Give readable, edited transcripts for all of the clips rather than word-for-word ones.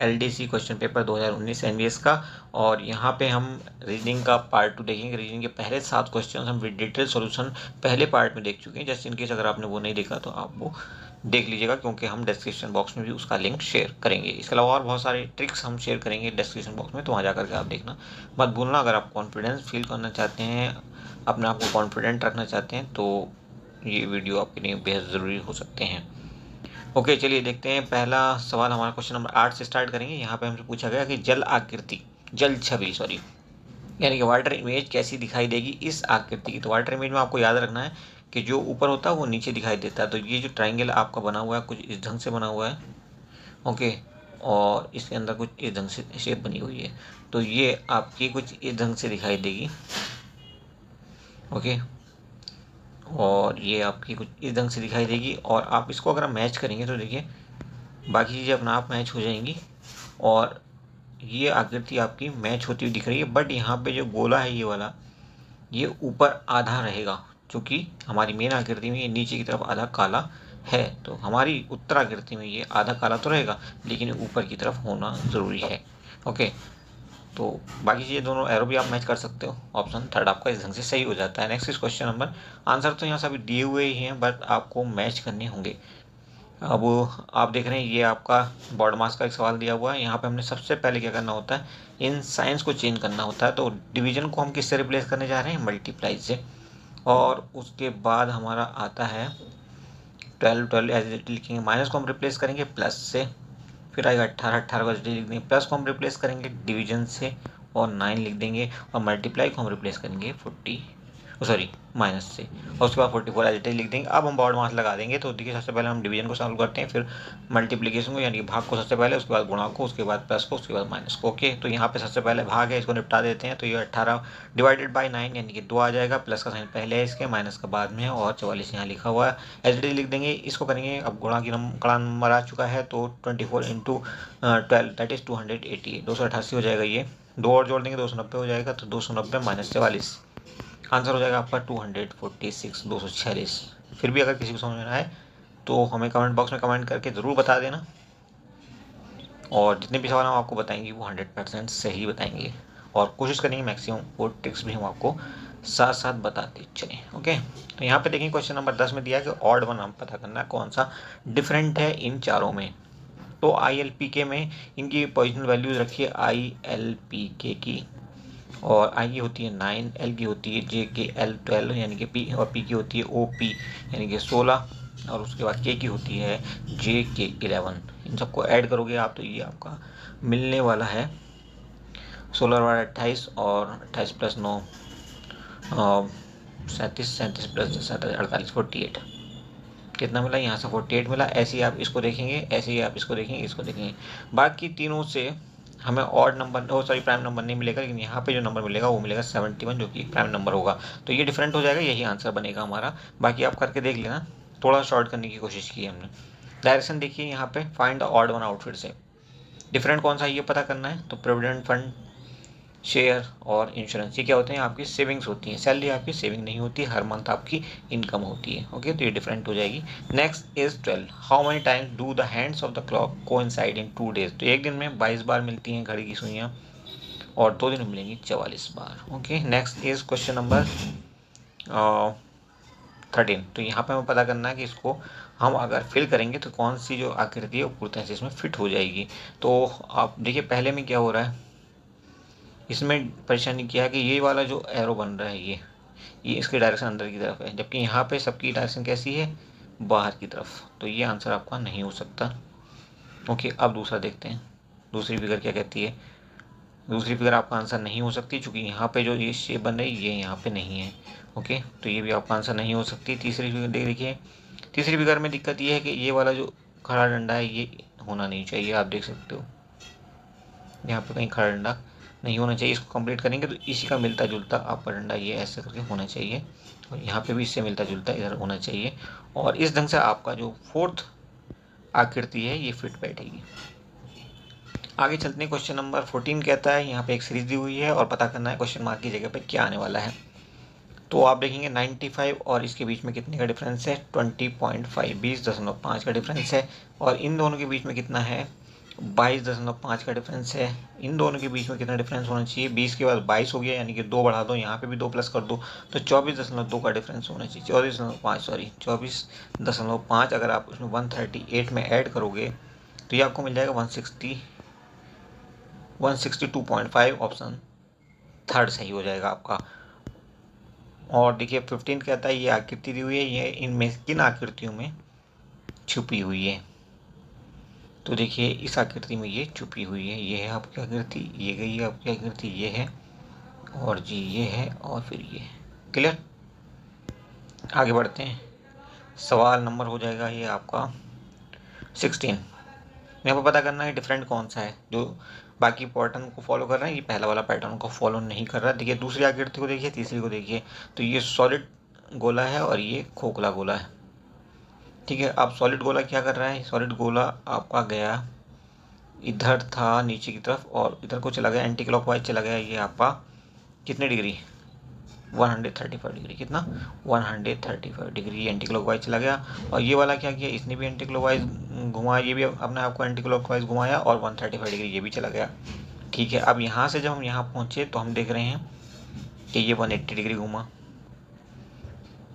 LDC question paper 2019 NVS का। और यहाँ पे हम रीजनिंग का पार्ट 2 देखेंगे। रीजनिंग के पहले 7 क्वेश्चन हम विद डिटेल सॉल्यूशन पहले पार्ट में देख चुके हैं। जस्ट इन केस अगर आपने वो नहीं देखा तो आप वो देख लीजिएगा, क्योंकि हम डिस्क्रिप्शन बॉक्स में भी उसका लिंक शेयर करेंगे। इसके अलावा और बहुत सारे ट्रिक्स हम शेयर करेंगे डिस्क्रिप्शन बॉक्स में, तो वहाँ जा करके आप देखना मत भूलना। अगर आप कॉन्फिडेंस फील करना चाहते हैं, अपने आप को कॉन्फिडेंट रखना चाहते हैं, तो ये वीडियो आपके लिए बेहद ज़रूरी हो सकते हैं। ओके, चलिए देखते हैं। पहला सवाल हमारा क्वेश्चन नंबर 8 से स्टार्ट करेंगे। यहाँ पे हमसे पूछा गया कि जल छवि यानी कि वाटर इमेज कैसी दिखाई देगी इस आकृति की। तो वाटर इमेज में आपको याद रखना है कि जो ऊपर होता है वो नीचे दिखाई देता है। तो ये जो ट्राइंगल आपका बना हुआ है कुछ इस ढंग से बना हुआ है, ओके, और इसके अंदर कुछ इस ढंग से शेप बनी हुई है। तो ये आपकी कुछ इस ढंग से दिखाई देगी, ओके, और ये आपकी कुछ इस ढंग से दिखाई देगी। और आप इसको अगर मैच करेंगे तो देखिए बाकी चीज़ें अपने आप मैच हो जाएंगी और ये आकृति आपकी मैच होती हुई दिख रही है। बट यहाँ पे जो गोला है ये वाला, ये ऊपर आधा रहेगा, क्योंकि हमारी मेन आकृति में ये नीचे की तरफ आधा काला है। तो हमारी उत्तर आकृति में ये आधा काला तो रहेगा, लेकिन ऊपर की तरफ होना ज़रूरी है, ओके। तो बाकी चीज़ें दोनों एरो भी आप मैच कर सकते हो। ऑप्शन थर्ड आपका इस ढंग से सही हो जाता है। नेक्स्ट इस क्वेश्चन नंबर, आंसर तो यहाँ सभी दिए हुए ही हैं, बट आपको मैच करने होंगे। अब आप देख रहे हैं ये आपका बॉर्ड मास का एक सवाल दिया हुआ है। यहाँ पे हमने सबसे पहले क्या करना होता है, इन साइंस को चेंज करना होता है। तो डिवीजन को हम किससे रिप्लेस करने जा रहे हैं, मल्टीप्लाई से। और उसके बाद हमारा आता है 12 एज इट लिखेंगे, माइनस को हम रिप्लेस करेंगे प्लस से। फिर आएगा 18 को एज लिख देंगे, प्लस को हम रिप्लेस करेंगे डिवीजन से और 9 लिख देंगे। और मल्टीप्लाई को हम रिप्लेस करेंगे माइनस से, और उसके बाद 44 एज इट लिख देंगे। अब हम बॉर्ड मास लगा देंगे। तो देखिए सबसे पहले हम डिवीजन को सॉल्व करते हैं, फिर मल्टीप्लिकेशन को यानी कि भाग को सबसे पहले, उसके बाद गुणा को, उसके बाद प्लस को, उसके बाद माइनस को, ओके। तो यहाँ पे सबसे पहले भाग है, इसको निपटा देते हैं। तो ये 18 डिवाइडेड बाई 9 यानी कि 2 आ जाएगा। प्लस का साइन पहले है इसके, माइनस का बाद में है, और 44 यहाँ लिखा हुआ है, एज इट लिख देंगे। इसको करेंगे, अब गुणा की कड़ा नंबर आ चुका है, तो 24 इंटू 12 दैट इज 280, 288 हो जाएगा। ये 2 और जोड़ देंगे 290 हो जाएगा। तो 290 माइनस 44 आंसर हो जाएगा आपका 246, 246। फिर भी अगर किसी को समझ में आए तो हमें कमेंट बॉक्स में कमेंट करके ज़रूर बता देना, और जितने भी सवाल हम आपको बताएंगे वो 100% सही बताएंगे, और कोशिश करेंगे मैक्सिमम वो ट्रिक्स भी हम आपको साथ साथ बताते चलें, ओके। तो यहाँ पे देखेंगे क्वेश्चन नंबर 10 में दिया है कि ऑड वन हम पता करना है कौन सा डिफरेंट है इन चारों में। तो ILPK में इनकी पोजिशनल वैल्यूज रखिए ILPK की, और आई की होती है 9, एल की होती है JKL 12 यानी कि P, और P की होती है OP यानी कि 16, और उसके बाद K की होती है JK 11। इन सबको ऐड करोगे आप तो ये आपका मिलने वाला है 16 और 28, और 28 प्लस 9 37, 37 प्लस 48, 48 कितना मिला, यहाँ से 48 मिला। ऐसे ही आप इसको देखेंगे, ऐसे ही आप इसको देखेंगे, इसको देखेंगे। बाकी तीनों से हमें ऑड नंबर प्राइम नंबर नहीं मिलेगा, लेकिन यहाँ पे जो नंबर मिलेगा वो मिलेगा 71, जो कि प्राइम नंबर होगा। तो ये डिफरेंट हो जाएगा, यही आंसर बनेगा हमारा। बाकी आप करके देख लेना, थोड़ा शॉर्ट करने की कोशिश की हमने। डायरेक्शन देखिए यहाँ पे, find the odd one out, फिर से डिफरेंट कौन सा है ये पता करना है। तो प्रोविडेंट फंड, शेयर और इंश्योरेंस, ये क्या होते हैं, आपकी सेविंग्स होती हैं। सैलरी आपकी सेविंग नहीं होती, हर मंथ आपकी इनकम होती है, ओके। तो ये डिफरेंट हो जाएगी। Next is 12, how many times do the hands of the clock coincide in 2 days। तो एक दिन में 22 बार मिलती हैं घड़ी की सुइयाँ, और 2 दिन में मिलेंगी 44 बार, okay. Next is question number 13। तो यहाँ पे हमें पता करना है कि इसको हम अगर फिल करेंगे तो कौन सी जो आकृति है वो पूरी तरह से इसमें फिट हो जाएगी। तो आप देखिए पहले में क्या हो रहा है, इसमें परेशानी क्या है कि ये वाला जो एरो बन रहा है ये इसकी डायरेक्शन अंदर की तरफ है, जबकि यहाँ पे सबकी डायरेक्शन कैसी है, बाहर की तरफ। तो ये आंसर आपका नहीं हो सकता, ओके। अब दूसरा देखते हैं, दूसरी फिगर क्या कहती है। दूसरी फिगर आपका आंसर नहीं हो सकती, क्योंकि यहाँ पे जो ये शेप बन रही है ये यहाँ पे नहीं है, ओके। तो ये भी आपका आंसर नहीं हो सकती। तीसरी फिगर देखिए, तीसरी फिगर में दिक्कत ये है कि ये वाला जो खड़ा डंडा है ये होना नहीं चाहिए, आप देख सकते हो यहाँ पे कहीं खड़ा डंडा नहीं होना चाहिए। इसको कंप्लीट करेंगे तो इसी का मिलता जुलता आपका डंडा ये ऐसे करके होना चाहिए, और यहाँ पे भी इससे मिलता जुलता इधर होना चाहिए, और इस ढंग से आपका जो फोर्थ आकृति है ये फिट बैठेगी। आगे चलते हैं, क्वेश्चन नंबर 14 कहता है, यहाँ पे एक सीरीज दी हुई है और पता करना है क्वेश्चन मार्क की जगह पे क्या आने वाला है। तो आप देखेंगे 95 और इसके बीच में कितने का डिफरेंस है, 20.5, 20.5 का डिफरेंस है। और इन दोनों के बीच में कितना है, 22.5 का डिफरेंस है। इन दोनों के बीच में कितना डिफरेंस होना चाहिए? 20 के बाद 22 हो गया, यानी कि 2 बढ़ा दो, यहाँ पे भी 2 प्लस कर दो, तो 24.2 का डिफरेंस होना चाहिए। 24.5 अगर आप उसमें 138 में ऐड करोगे तो ये आपको मिल जाएगा 162.5। ऑप्शन थर्ड सही हो जाएगा आपका। और देखिए 15 कहता है ये आकृति दी हुई है, ये इनमें किन आकृतियों में छुपी हुई है? तो देखिए इस आकृति में ये छुपी हुई है, ये है आपकी आकृति, ये गई आपकी आकृति, ये है, और जी ये है, और फिर ये। क्लियर? आगे बढ़ते हैं। सवाल नंबर हो जाएगा ये आपका 16। यहाँ पर पता करना है डिफरेंट कौन सा है। जो बाकी पैटर्न को फॉलो कर रहे हैं, ये पहला वाला पैटर्न को फॉलो नहीं कर रहा। देखिए दूसरी आकृति को देखिए, तीसरी को देखिए, तो ये सॉलिड गोला है और ये खोखला गोला है। ठीक है, अब सॉलिड गोला क्या कर रहा है? सॉलिड गोला आपका गया इधर था नीचे की तरफ और इधर को चला गया, एंटी क्लॉकवाइज चला गया। ये आपका कितने डिग्री? 135 डिग्री। कितना? 135 डिग्री एंटी क्लॉकवाइज चला गया। और ये वाला क्या किया? इसने भी एंटी क्लॉकवाइज घुमाया, ये भी अपने आपको एंटी क्लॉकवाइज घुमाया, और 135 डिग्री ये भी चला गया। ठीक है, अब यहाँ से जब हम यहाँ पहुँचे तो हम देख रहे हैं कि ये 180 डिग्री घूमा,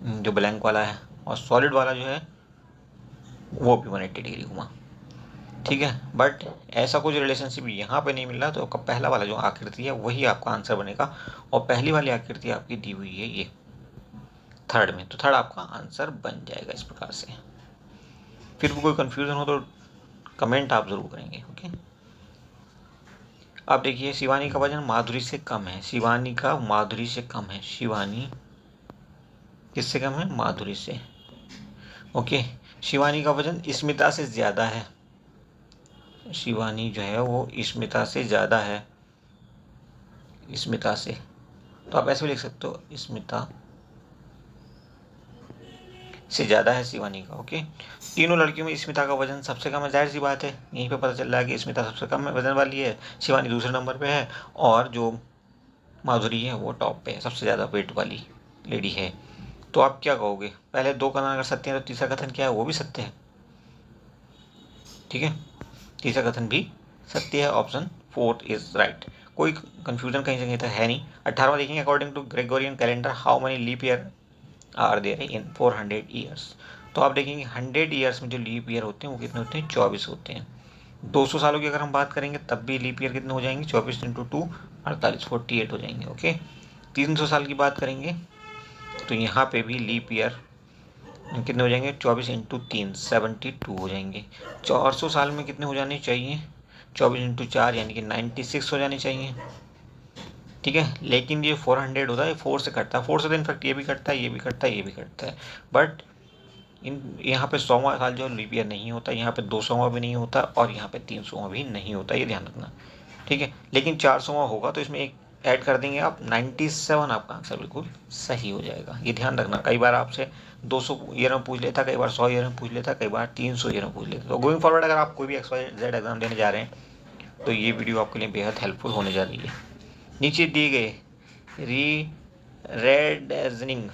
जो ब्लैंक वाला है, और सॉलिड वाला जो है वो भी 180 डिग्री घुमा। ठीक है, बट ऐसा कुछ रिलेशनशिप यहाँ पे नहीं मिल रहा, तो आपका पहला वाला जो आकृति है वही आपका आंसर बनेगा। और पहली वाली आकृति आपकी दी हुई है ये थर्ड में, तो थर्ड आपका आंसर बन जाएगा इस प्रकार से। फिर भी कोई कंफ्यूजन हो तो कमेंट आप जरूर करेंगे। ओके, अब देखिए शिवानी का वजन माधुरी से कम है। शिवानी का माधुरी से कम है। शिवानी किससे कम है? माधुरी से। ओके, शिवानी का वजन स्मिता से ज़्यादा है। शिवानी जो है वो स्मिता से ज़्यादा है। स्मिता से, तो आप ऐसे भी लिख सकते हो, स्मिता से ज़्यादा है शिवानी का। ओके, तीनों लड़कियों में स्मिता का वजन सबसे कम है। जाहिर सी बात है, यहीं पे पता चल रहा है कि स्मिता सबसे कम वजन वाली है, शिवानी दूसरे नंबर पे है, और जो माधुरी है वो टॉप पे है, सबसे ज़्यादा वेट वाली लेडी है। तो आप क्या कहोगे? पहले दो कथन अगर सत्य है तो तीसरा कथन क्या है? वो भी सत्य है। ठीक है, तीसरा कथन भी सत्य है। Option 4 is right. कोई कंफ्यूजन कहीं जगह तक है नहीं। 18वां देखेंगे, according to Gregorian calendar how many leap year are there in 400 years. तो आप देखेंगे 100 ईयर्स में जो लीप ईयर होते हैं वो कितने होते हैं? 24 होते हैं। 200 सालों की अगर हम बात करेंगे तब भी लीप ईयर कितने हो जाएंगे? 24 इंटू 2 48, 48 हो जाएंगे। ओके, 300 साल की बात करेंगे तो यहाँ पे भी लीप ईयर कितने हो जाएंगे? 24 इंटू 3 72 हो जाएंगे। 400 साल में कितने हो जाने चाहिए? 24 इंटू 4 यानी कि 96 हो जाने चाहिए। ठीक है, लेकिन ये 400 होता है, 4 से कटता है, 4 से तो इनफैक्ट ये भी कटता है, ये भी कटता है, ये भी कटता है, बट इन यहाँ पे 100वां साल जो लीप ईयर नहीं होता, यहाँ पे 200वां भी नहीं होता, और यहाँ पे 300वां भी नहीं होता, ये ध्यान रखना। ठीक है, लेकिन 400वां होगा तो इसमें एक ऐड कर देंगे आप, 97 आपका आंसर बिल्कुल सही हो जाएगा। ये ध्यान रखना, कई बार आपसे 200 ईयर में पूछ लेता, कई बार 100 ईयर में पूछ लेता, कई बार 300 ईयर में पूछ लेता। तो गोइंग फॉरवर्ड अगर आप कोई भी XYZ एग्जाम देने जा रहे हैं तो ये वीडियो आपके लिए बेहद हेल्पफुल होने जा रही है। नीचे दिए गए रीरेडनिंग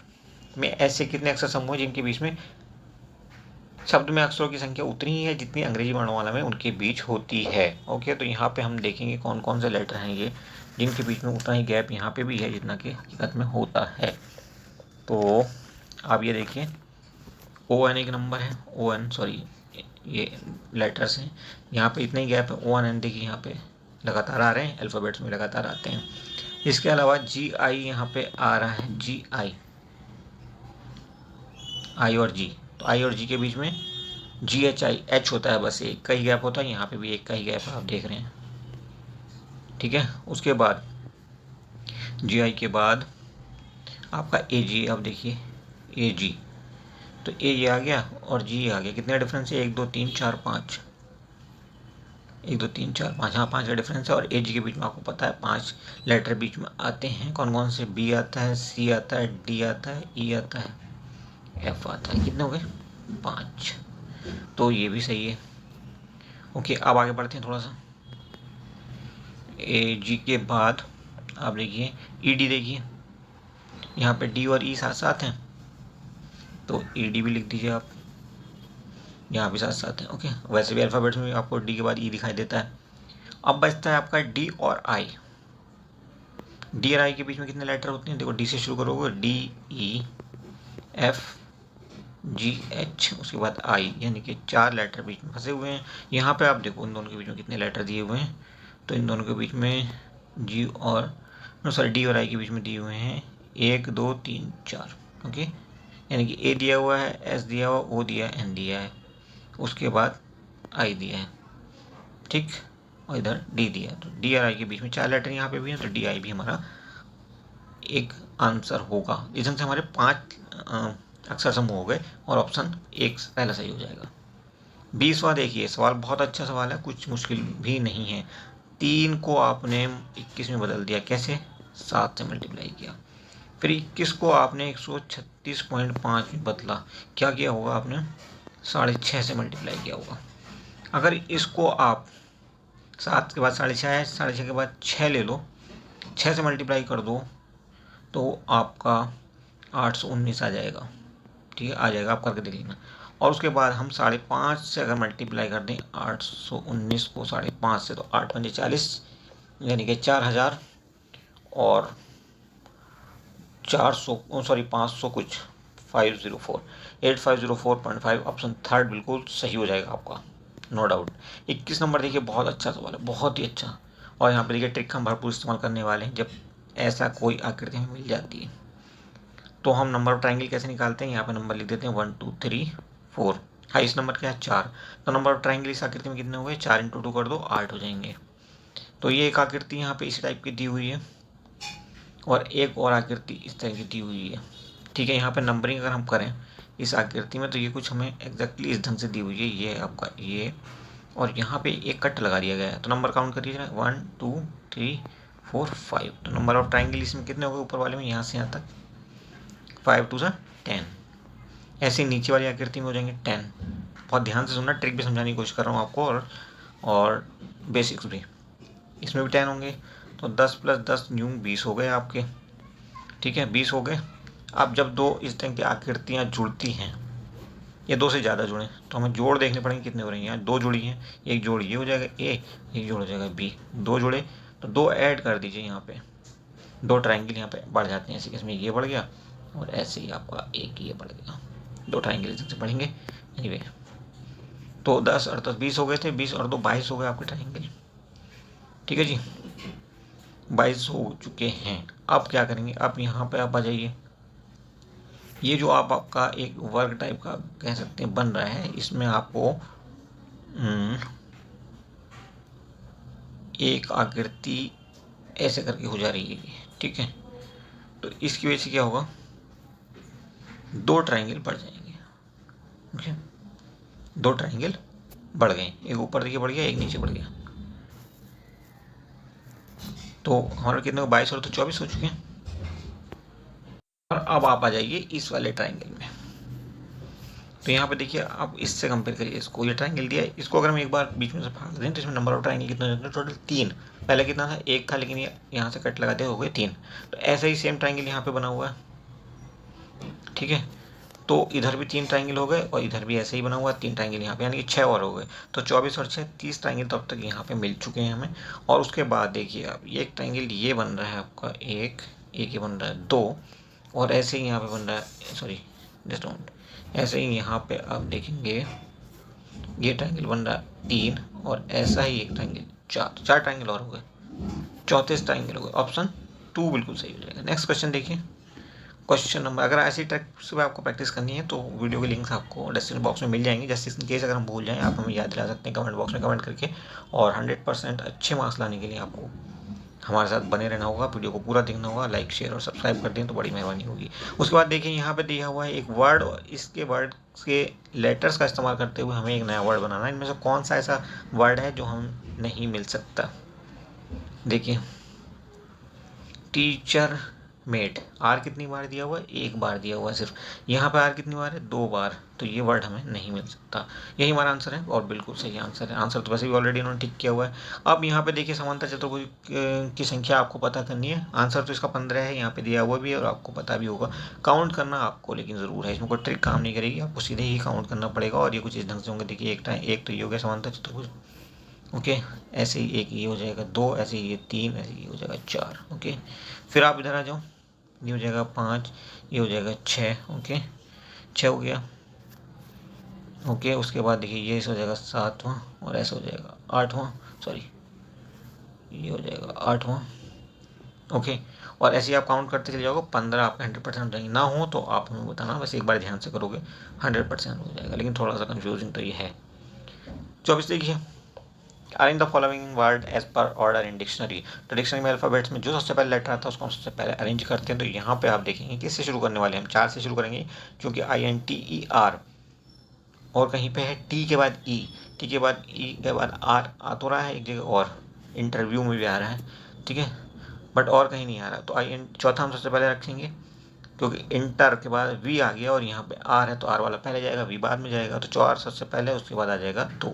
में ऐसे कितने अक्षर समूह जिनके बीच में शब्द में अक्षरों की संख्या उतनी ही है जितनी अंग्रेजी वर्णमाला में उनके बीच होती है। ओके, तो यहाँ पे हम देखेंगे कौन कौन से लेटर हैं ये जिनके बीच में उतना ही गैप यहाँ पे भी है जितना कि हकीकत में होता है। तो आप ये देखिए, ON एक नंबर है, ON सॉरी ये लेटर्स हैं, यहाँ पे इतना ही गैप है। ON देखिए यहाँ पे लगातार आ रहे हैं, अल्फ़ाबेट्स में लगातार आते हैं। इसके अलावा GI यहाँ पे आ रहा है, GI, I और G, तो I और G के बीच में GHI H होता है, बस एक का ही गैप होता है, यहाँ पे भी एक का ही गैप है, आप देख रहे हैं। ठीक है, उसके बाद GI के बाद आपका AG, अब देखिए AG, तो A ये आ गया और G आ गया। कितने डिफरेंस है? 1 2 3 4 5, 1 2 3 4 5, हाँ 5 का डिफरेंस है। और AG के बीच में आपको पता है 5 लेटर बीच में आते हैं, कौन कौन से? B आता है, C आता है, D आता है, E आता है, F आता है। कितने हो गए? 5, तो ये भी सही है। ओके, अब आगे बढ़ते हैं थोड़ा सा। AG के बाद आप देखिए ED, देखिए यहाँ पे D और E साथ साथ हैं, तो ED भी लिख दीजिए आप। यहाँ भी साथ साथ है। ओके, वैसे भी अल्फ़ाबेट्स में आपको डी के बाद ई दिखाई देता है। अब बचता है आपका डी और आई। डी और आई के बीच में कितने लेटर होते हैं? देखो, डी से शुरू करोगे, D E F G H, उसके बाद आई, यानी कि 4 लेटर बीच में फंसे हुए हैं। यहाँ पे आप देखो इन दोनों के बीच में कितने लेटर दिए हुए हैं, तो इन दोनों के बीच में जी और सॉरी डी और आई के बीच में दिए हुए हैं 1 2 3 4। ओके, यानी कि ए दिया हुआ है, एस दिया हुआ, ओ दिया है, एन दिया है, उसके बाद आई दिया है। ठीक, और इधर डी दिया है। तो डी और आई के बीच में 4 लेटर यहाँ पे भी हैं, तो डी आई भी हमारा एक आंसर होगा। इस ढंग से हमारे 5 अक्षर समूह हो गए और ऑप्शन 1 पहला सही हो जाएगा। 20वां देखिए, सवाल बहुत अच्छा सवाल है, कुछ मुश्किल भी नहीं है। 3 को आपने 21 में बदल दिया, कैसे? 7 से मल्टीप्लाई किया। फिर 21 को आपने 136.5 में बदला, क्या किया होगा आपने? 6.5 से मल्टीप्लाई किया होगा। अगर इसको आप 7 के बाद 6.5 है, 6.5 के बाद 6 ले लो, 6 से मल्टीप्लाई कर दो तो आपका 819 आ जाएगा। ठीक है, आ जाएगा, आप करके देख लेना। और उसके बाद हम 5.5 से अगर मल्टीप्लाई कर दें 819 को 5.5 से, तो 8 पंजे 40, यानी कि 4000 और 400 सॉरी 500 कुछ 504 8504.5 ऑप्शन थर्ड बिल्कुल सही हो जाएगा आपका, नो डाउट। 21 नंबर देखिए, बहुत अच्छा सवाल है, बहुत ही अच्छा। और यहाँ पे देखिए ट्रिक हम भरपूर इस्तेमाल करने वाले हैं जब ऐसा कोई आकृति हमें मिल जाती है। तो हम नंबर ऑफ ट्राइंगल कैसे निकालते हैं? यहाँ पे नंबर लिख देते हैं 1 2 3 4। हाईएस्ट नंबर क्या है? 4। तो नंबर ऑफ ट्राइंगल इस आकृति में कितने हुए? 4 × 2 कर दो, 8 हो जाएंगे। तो ये एक आकृति यहाँ पे इस टाइप की दी हुई है और एक और आकृति इस तरह की दी हुई है। ठीक है, यहाँ पे नंबरिंग अगर हम करें इस आकृति में, तो ये कुछ हमें एग्जैक्टली इस ढंग से दी हुई है। ये है आपका ये, और यहाँ पे एक कट लगा दिया गया है। तो नंबर काउंट करिए 1 2 3 4 5। तो नंबर ऑफ ट्राइंगल इसमें कितने हो गए? ऊपर वाले में यहाँ से यहाँ तक 5 2 10। ऐसे नीचे वाली आकृति में हो जाएंगे 10। बहुत ध्यान से सुनना, ट्रिक भी समझाने की कोशिश कर रहा हूँ आपको, और बेसिक्स भी। इसमें भी 10 होंगे, तो 10 + 10 न्यू 20 हो गए आपके। ठीक है, 20 हो गए। अब जब दो इस तरह की आकृतियाँ जुड़ती हैं, या 2 से ज़्यादा जुड़ें, तो हमें जोड़ देखने पड़ेंगे कितने हो रहे हैं। यहाँ 2 जुड़ी हैं, एक जोड़ ये हो जाएगा ए, एक जोड़ हो जाएगा बी। 2 जुड़े तो 2 ऐड कर दीजिए, यहाँ पे 2 ट्राइंगल यहाँ पे बढ़ जाते हैं। ऐसे केस में ये बढ़ गया और ऐसे ही आपका एक ये बढ़ गया। 2 ट्राइंगल से बढ़ेंगे। एनीवे, तो 10 और 10 20 हो गए थे, 20 और 2 22 हो गए आपके ट्राइंगल। ठीक है जी, 22 हो चुके हैं। अब क्या करेंगे? अब यहाँ पे आप आ जाइए। ये जो आपका एक वर्ग टाइप का कह सकते हैं बन रहा है, इसमें आपको एक आकृति ऐसे करके हो जा रही है। ठीक है, तो इसकी वजह से क्या होगा? 2 ट्राइंगल बढ़ जाएंगे। ओके, 2 ट्राइंगल बढ़ गए, एक ऊपर देखिए बढ़ गया, एक नीचे बढ़ गया। तो हमारे कितने को 22 और तो 24 हो चुके हैं। और अब आप आ जाइए इस वाले ट्राइंगल में। तो यहाँ पे देखिए, आप इससे कंपेयर करिए इसको। ये ट्राइंगल दिया है, इसको अगर हम एक बार बीच में से फाड़ दें तो इसमें नंबर ऑफ ट्राइंगल कितने हो जाते हैं? टोटल 3। पहले कितना था? 1 था, लेकिन ये यहाँ से कट लगा दिया, हो गए 3। तो ऐसा ही सेम ट्राइंगल यहाँ पे बना हुआ है। ठीक है, तो इधर भी 3 ट्राइंगल हो गए और इधर भी ऐसे ही बना हुआ है 3 ट्राइंगल यहाँ पे, यानी कि 6 और हो गए। तो 24 और 6 30 ट्राइंगल तो अब तक यहाँ पे मिल चुके हैं हमें। और उसके बाद देखिए, अब ये एक ट्राइंगल ये बन रहा है आपका, एक ये बन रहा है 2, और ऐसे ही यहाँ पे बन रहा है, सॉरी जस्ट डोंट, ऐसे ही यहाँ पे आप देखेंगे ये ट्राइंगल बन रहा है 3, और ऐसा ही एक ट्राइंगल 4 ट्राइंगल और हो गए, 34 ट्राइंगल हो गए। ऑप्शन 2 बिल्कुल सही हो जाएगा। नेक्स्ट क्वेश्चन देखिए। क्वेश्चन नंबर, अगर ऐसी ट्रिक्स पे आपको प्रैक्टिस करनी है तो वीडियो के लिंक्स आपको डिस्क्रिप्शन बॉक्स में मिल जाएंगे। जस्ट इन केस अगर हम भूल जाएं, आप हमें याद दिला सकते हैं कमेंट बॉक्स में कमेंट करके। और 100% अच्छे मार्क्स लाने के लिए आपको हमारे साथ बने रहना होगा, वीडियो को पूरा देखना होगा, लाइक शेयर और सब्सक्राइब कर दें तो बड़ी मेहरबानी होगी। उसके बाद देखिए, यहाँ पे दिया हुआ है एक वर्ड, और इसके वर्ड के लेटर्स का इस्तेमाल करते हुए हमें एक नया वर्ड बनाना है। इनमें से कौन सा ऐसा वर्ड है जो हम नहीं मिल सकता? देखिए, टीचर मेड। आर कितनी बार दिया हुआ है? एक बार दिया हुआ है सिर्फ। यहाँ पे आर कितनी बार है? 2 बार। तो ये वर्ड हमें नहीं मिल सकता। यही हमारा आंसर है और बिल्कुल सही आंसर है। आंसर तो वैसे भी ऑलरेडी उन्होंने ठीक किया हुआ है। अब यहाँ पे देखिए समांतर चतुर्भुज की संख्या आपको पता करनी है। आंसर तो इसका 15 है, यहाँ पे दिया हुआ भी है और आपको पता भी होगा। काउंट करना आपको लेकिन ज़रूर है, इसमें कोई ट्रिक काम नहीं करेगी, आपको सीधे ही काउंट करना पड़ेगा। और ये कुछ इस ढंग से होंगे। देखिए एक तो ये हो गया समांतर चतुर्भुज, ओके। ऐसे ही एक ये हो जाएगा 2, ऐसे ही ये 3, ऐसे ये हो जाएगा 4, ओके। फिर आप इधर आ जाओ, ये हो जाएगा 5, ये हो जाएगा 6, ओके। 6 हो गया, ओके। उसके बाद देखिए ये हो जाएगा 7वां और ऐसा हो जाएगा 8वां, सॉरी ये हो जाएगा 8वां, ओके। और ऐसे ही आप काउंट करते चले जाओगे। 15 आपका 100% हो जाएंगे। ना हो तो आप हमें बताना, बस एक बार ध्यान से करोगे 100% हो जाएगा, लेकिन थोड़ा सा कन्फ्यूजिंग तो ये है। 24 देखिए, arrange the following word as per order in dictionary. तो डिक्शनरी में अल्फाबेट्स में जो सबसे पहले लेटर आता है उसको हम सबसे पहले अरेंज करते हैं। तो यहाँ पे आप देखेंगे किससे शुरू करने वाले हैं हम? 4 से शुरू करेंगे, क्योंकि INTER और कहीं पे है टी के बाद ई, टी के बाद ई के बाद आर आ तो रहा है एक जगह, और इंटरव्यू में भी आ रहा है, ठीक है, बट और कहीं नहीं आ रहा। तो चौथा हम सबसे पहले रखेंगे, क्योंकि इंटर के बाद वी आ गया और यहाँ पे आर है तो आर वाला पहले जाएगा, वी बाद में जाएगा। तो 4 सबसे पहले, उसके बाद आ जाएगा 2,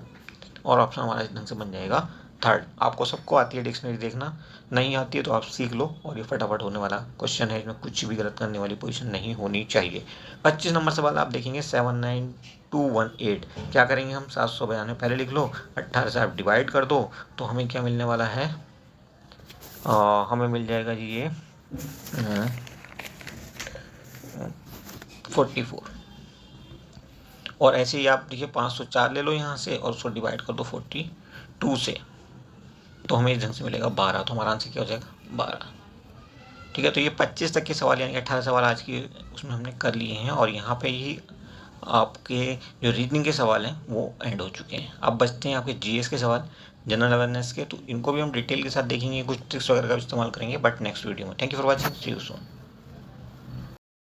और ऑप्शन हमारा इस ढंग से बन जाएगा 3rd। आपको सबको आती है डिक्शनरी देखना, नहीं आती है तो आप सीख लो, और ये फटाफट होने वाला क्वेश्चन है, इसमें कुछ भी गलत करने वाली पोजीशन नहीं होनी चाहिए। 25 नंबर सवाल आप देखेंगे 79218। क्या करेंगे हम? 792 पहले लिख लो, 18 से आप डिवाइड कर दो, तो हमें क्या मिलने वाला है? हमें मिल जाएगा जी ये 44। और ऐसे ही आप देखिए 504 ले लो यहाँ से और उसको डिवाइड कर दो 42 से, तो हमें इस ढंग से मिलेगा 12। तो हमारा आंसर क्या हो जाएगा? 12, ठीक है। तो ये 25 तक के सवाल यानी कि 18 सवाल आज की उसमें हमने कर लिए हैं, और यहाँ पे ही आपके जो रीजनिंग के सवाल हैं वो एंड हो चुके हैं। अब बचते हैं आपके GS के सवाल, जनरल अवेयरनेस के। तो इनको भी हम डिटेल के साथ देखेंगे, कुछ ट्रिक्स वगैरह का इस्तेमाल करेंगे, बट नेक्स्ट वीडियो में। Thank you for watching, see you soon.